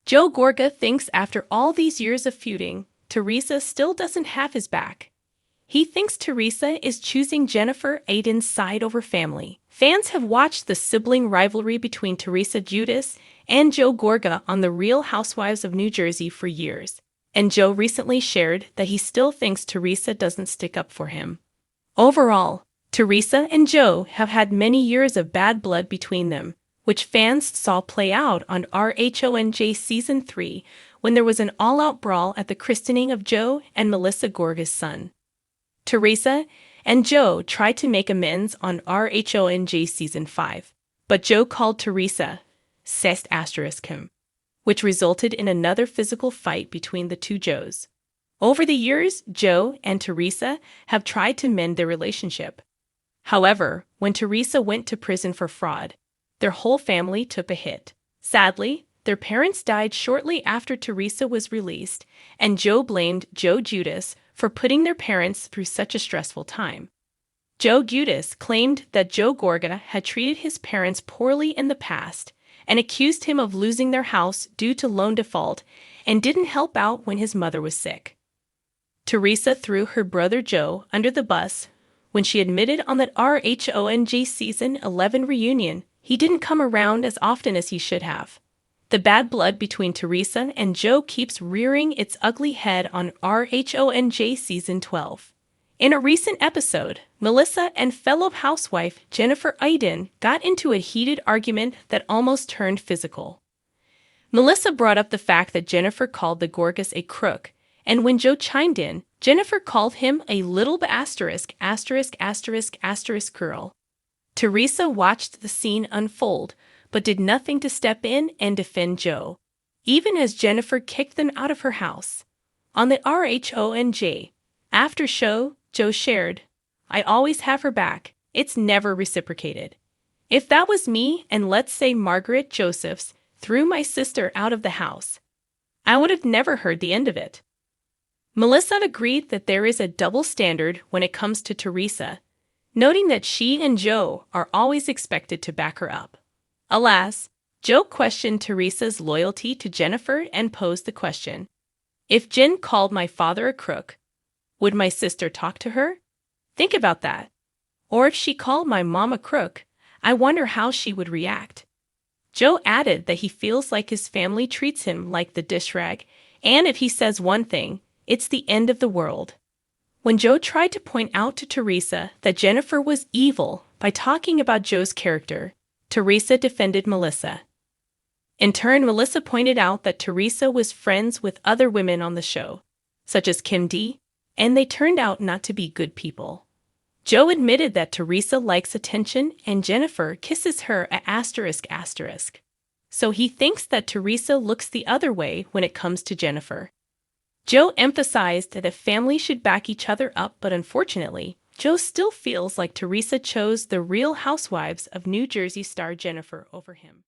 Joe Gorga thinks after all these years of feuding, Teresa still doesn't have his back. He thinks Teresa is choosing Jennifer Aydin's side over family. Fans have watched the sibling rivalry between Teresa Giudice and Joe Gorga on the Real Housewives of New Jersey for years, and Joe recently shared that he still thinks Teresa doesn't stick up for him. Overall, Teresa and Joe have had many years of bad blood between them, which fans saw play out on RHONJ Season 3 when there was an all-out brawl at the christening of Joe and Melissa Gorga's son. Teresa and Joe tried to make amends on RHONJ Season 5, but Joe called Teresa *him, which resulted in another physical fight between the two Joes. Over the years, Joe and Teresa have tried to mend their relationship. However, when Teresa went to prison for fraud, their whole family took a hit. Sadly, their parents died shortly after Teresa was released, and Joe blamed Joe Giudice for putting their parents through such a stressful time. Joe Giudice claimed that Joe Gorga had treated his parents poorly in the past and accused him of losing their house due to loan default and didn't help out when his mother was sick. Teresa threw her brother Joe under the bus when she admitted on that RHONJ Season 11 reunion he didn't come around as often as he should have. The bad blood between Teresa and Joe keeps rearing its ugly head on RHONJ Season 12. In a recent episode, Melissa and fellow housewife Jennifer Aydin got into a heated argument that almost turned physical. Melissa brought up the fact that Jennifer called the Gorgas a crook, and when Joe chimed in, Jennifer called him a little girl. Teresa watched the scene unfold, but did nothing to step in and defend Joe, even as Jennifer kicked them out of her house. On the RHONJ after show, Joe shared, "I always have her back. It's never reciprocated. If that was me and let's say Margaret Josephs threw my sister out of the house, I would have never heard the end of it." Melissa agreed that there is a double standard when it comes to Teresa, noting that she and Joe are always expected to back her up. Alas, Joe questioned Teresa's loyalty to Jennifer and posed the question, "If Jen called my father a crook, would my sister talk to her? Think about that. Or if she called my mom a crook, I wonder how she would react." Joe added that he feels like his family treats him like the dish rag, and if he says one thing, it's the end of the world. When Joe tried to point out to Teresa that Jennifer was evil by talking about Joe's character, Teresa defended Melissa. In turn, Melissa pointed out that Teresa was friends with other women on the show, such as Kim D, and they turned out not to be good people. Joe admitted that Teresa likes attention and Jennifer kisses her ***. So he thinks that Teresa looks the other way when it comes to Jennifer. Joe emphasized that a family should back each other up, but unfortunately, Joe still feels like Teresa chose the Real Housewives of New Jersey star Jennifer over him.